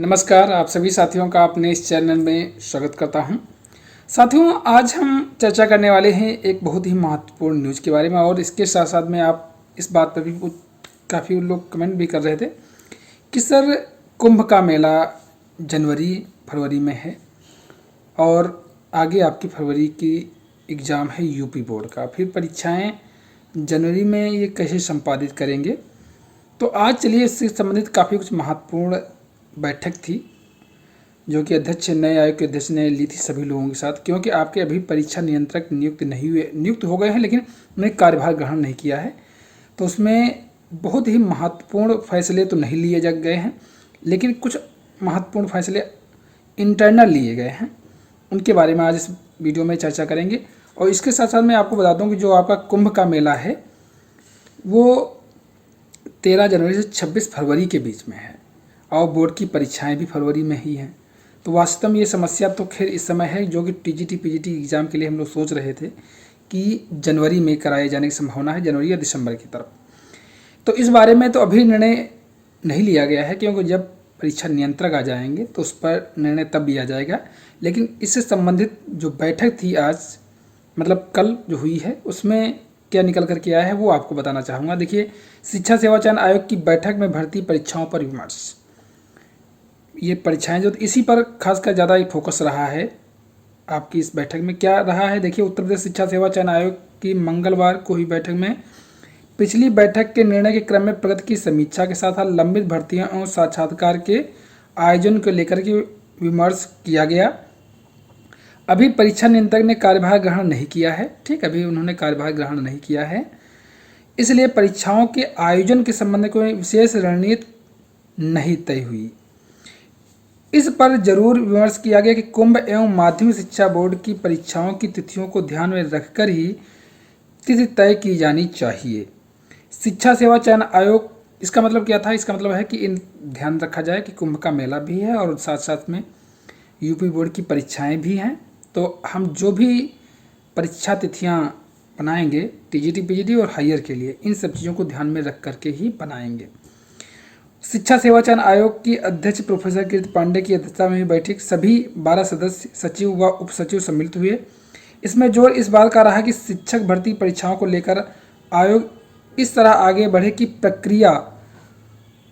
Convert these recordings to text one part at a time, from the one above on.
नमस्कार, आप सभी साथियों का अपने इस चैनल में स्वागत करता हूं। साथियों, आज हम चर्चा करने वाले हैं एक बहुत ही महत्वपूर्ण न्यूज़ के बारे में और इसके साथ साथ में आप इस बात पर भी काफ़ी लोग कमेंट भी कर रहे थे कि सर कुंभ का मेला जनवरी फरवरी में है और आगे आपकी फरवरी की एग्ज़ाम है यूपी बोर्ड का, फिर परीक्षाएँ जनवरी में ये कैसे संपादित करेंगे। तो आज चलिए इससे संबंधित काफ़ी कुछ महत्वपूर्ण बैठक थी जो कि नए आयोग के अध्यक्ष ने ली थी सभी लोगों के साथ, क्योंकि आपके अभी परीक्षा नियंत्रक नियुक्त हो गए हैं लेकिन उन्हें कार्यभार ग्रहण नहीं किया है। तो उसमें बहुत ही महत्वपूर्ण फैसले तो नहीं लिए जा गए हैं, लेकिन कुछ महत्वपूर्ण फैसले इंटरनल लिए गए हैं, उनके बारे में आज इस वीडियो में चर्चा करेंगे। और इसके साथ साथ मैं आपको बता दूं कि जो आपका कुंभ का मेला है वो 13 जनवरी से 26 फरवरी के बीच में है और बोर्ड की परीक्षाएं भी फरवरी में ही हैं। तो वास्तव में ये समस्या तो खैर इस समय है, जो कि टीजीटी पीजीटी एग्ज़ाम के लिए हम लोग सोच रहे थे कि जनवरी में कराए जाने की संभावना है, जनवरी या दिसंबर की तरफ। तो इस बारे में तो अभी निर्णय नहीं लिया गया है, क्योंकि जब परीक्षा नियंत्रक आ जाएंगे तो उस पर निर्णय तब लिया जाएगा। लेकिन इससे संबंधित जो बैठक थी आज, मतलब कल जो हुई है, उसमें क्या निकल कर के आया है वो आपको बताना चाहूँगा। देखिए, शिक्षा सेवा चयन आयोग की बैठक में भर्ती परीक्षाओं पर विमर्श। ये परीक्षाएं जो इसी पर खासकर ज़्यादा ही फोकस रहा है आपकी इस बैठक में। क्या रहा है देखिए, उत्तर प्रदेश शिक्षा सेवा चयन आयोग की मंगलवार को हुई बैठक में पिछली बैठक के निर्णय के क्रम में प्रगति की समीक्षा के साथ लंबित भर्तियों और साक्षात्कार के आयोजन को लेकर के विमर्श किया गया। अभी परीक्षा नियंत्रक ने कार्यभार ग्रहण नहीं किया है, ठीक, अभी उन्होंने कार्यभार ग्रहण नहीं किया है, इसलिए परीक्षाओं के आयोजन के संबंध में कोई विशेष रणनीति नहीं तय हुई। इस पर जरूर विमर्श किया गया कि कुंभ एवं माध्यमिक शिक्षा बोर्ड की परीक्षाओं की तिथियों को ध्यान में रखकर ही तिथि तय की जानी चाहिए। शिक्षा सेवा चयन आयोग, इसका मतलब क्या था? इसका मतलब है कि इन ध्यान रखा जाए कि कुंभ का मेला भी है और साथ साथ में यूपी बोर्ड की परीक्षाएं भी हैं। तो हम जो भी परीक्षा तिथियां बनाएंगे टीजीटी पीजीटी और हायर के लिए, इन सब चीज़ों को ध्यान में रख करके ही बनाएंगे। शिक्षा सेवा चयन आयोग की अध्यक्ष प्रोफेसर कीर्ति पांडे की अध्यक्षता में बैठक सभी 12 सदस्य सचिव व उप सचिव सम्मिलित हुए। इसमें जोर इस बात का रहा कि शिक्षक भर्ती परीक्षाओं को लेकर आयोग इस तरह आगे बढ़े कि प्रक्रिया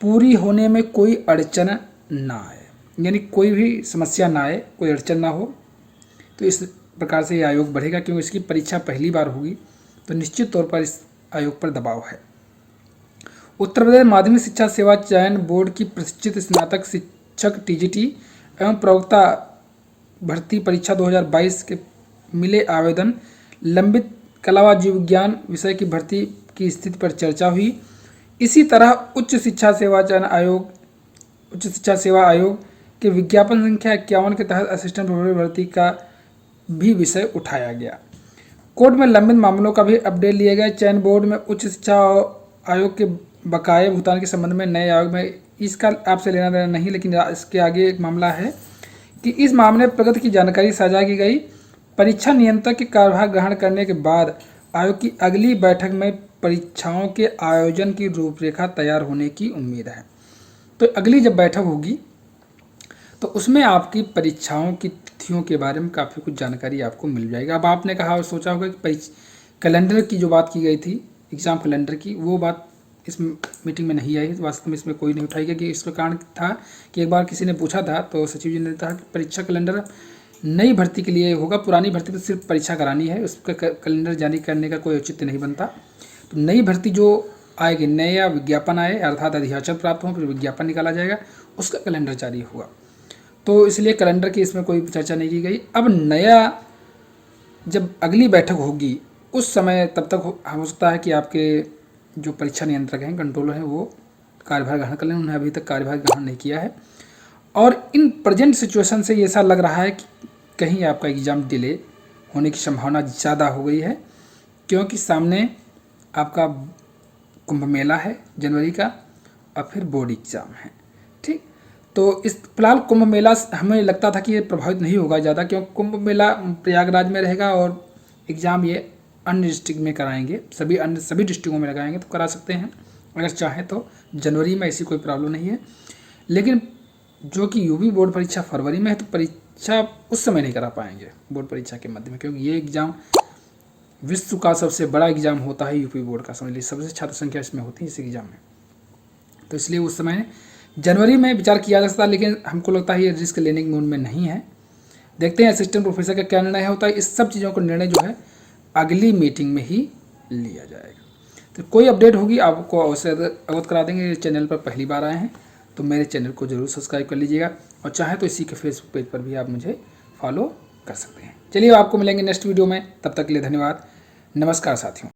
पूरी होने में कोई अड़चन ना आए, यानी कोई भी समस्या ना आए, कोई अड़चन ना हो। तो इस प्रकार से ये आयोग बढ़ेगा, क्योंकि इसकी परीक्षा पहली बार होगी, तो निश्चित तौर पर इस आयोग पर दबाव है। उत्तर प्रदेश माध्यमिक शिक्षा सेवा चयन बोर्ड की प्रशिक्षित स्नातक शिक्षक टीजीटी एवं प्रवक्ता भर्ती परीक्षा 2022 के मिले आवेदन, लंबित कला व जीव विज्ञान विषय की भर्ती की स्थिति पर चर्चा हुई। इसी तरह उच्च शिक्षा सेवा आयोग के विज्ञापन संख्या 51 के तहत असिस्टेंट प्रोफेसर भर्ती का भी विषय उठाया गया। कोर्ट में लंबित मामलों का भी अपडेट लिए गए। चयन बोर्ड में उच्च शिक्षा आयोग के बकाये भुगतान के संबंध में नए आयोग में, इसका आपसे लेना देना नहीं, लेकिन इसके आगे एक मामला है कि इस मामले में प्रगति की जानकारी साझा की गई। परीक्षा नियंत्रक के कार्यभार ग्रहण करने के बाद आयोग की अगली बैठक में परीक्षाओं के आयोजन की रूपरेखा तैयार होने की उम्मीद है। तो अगली जब बैठक होगी तो उसमें आपकी परीक्षाओं की तिथियों के बारे में काफ़ी कुछ जानकारी आपको मिल जाएगी। अब आपने कहा और सोचा होगा कि कैलेंडर की जो बात की गई थी, एग्ज़ाम कैलेंडर की, वो बात इस मीटिंग में नहीं आई। वास्तव में इसमें कोई नहीं उठाई गई कि इसका कारण था कि एक बार किसी ने पूछा था तो सचिव जी ने कहा कि परीक्षा कैलेंडर नई भर्ती के लिए होगा, पुरानी भर्ती पर सिर्फ परीक्षा करानी है, उसका कैलेंडर जारी करने का कोई औचित्य नहीं बनता। तो नई भर्ती जो आएगी, नया विज्ञापन आए, अर्थात अधियाचन प्राप्त हो, फिर विज्ञापन निकाला जाएगा, उसका कैलेंडर जारी होगा। तो इसलिए कैलेंडर की इसमें कोई चर्चा नहीं की गई। अब नया जब अगली बैठक होगी उस समय तब तक हो सकता है कि आपके जो परीक्षा नियंत्रक हैं, कंट्रोलर हैं, वो कार्यभार ग्रहण कर लें। उन्होंने अभी तक कार्यभार ग्रहण नहीं किया है और इन प्रेजेंट सिचुएशन से ऐसा लग रहा है कि कहीं आपका एग्ज़ाम डिले होने की संभावना ज़्यादा हो गई है, क्योंकि सामने आपका कुंभ मेला है जनवरी का और फिर बोर्ड एग्ज़ाम है, ठीक। तो इस फिलहाल कुंभ मेला हमें लगता था कि ये प्रभावित नहीं होगा ज़्यादा, क्योंकि कुंभ मेला प्रयागराज में रहेगा और एग्ज़ाम ये अन्य डिस्ट्रिक्ट में कराएंगे, सभी डिस्ट्रिक्टों में लगाएंगे, तो करा सकते हैं अगर चाहें तो। जनवरी में ऐसी कोई प्रॉब्लम नहीं है। लेकिन जो कि यूपी बोर्ड परीक्षा फरवरी में है, तो परीक्षा उस समय नहीं करा पाएंगे बोर्ड परीक्षा के मध्य में, क्योंकि ये एग्ज़ाम विश्व का सबसे बड़ा एग्ज़ाम होता है यूपी बोर्ड का, समझ लीजिए सबसे छात्र संख्या इसमें होती है इस एग्ज़ाम में। तो इसलिए उस समय जनवरी में विचार किया जा सकता है, लेकिन हमको लगता है ये रिस्क लेने के मूड में नहीं है। देखते हैं असिस्टेंट प्रोफेसर का क्या निर्णय होता है। इस सब चीज़ों का निर्णय जो है अगली मीटिंग में ही लिया जाएगा। तो कोई अपडेट होगी आपको अवश्य अवगत करा देंगे। चैनल पर पहली बार आए हैं तो मेरे चैनल को जरूर सब्सक्राइब कर लीजिएगा, और चाहे तो इसी के फेसबुक पेज पर भी आप मुझे फॉलो कर सकते हैं। चलिए आपको मिलेंगे नेक्स्ट वीडियो में, तब तक के लिए धन्यवाद। नमस्कार साथियों।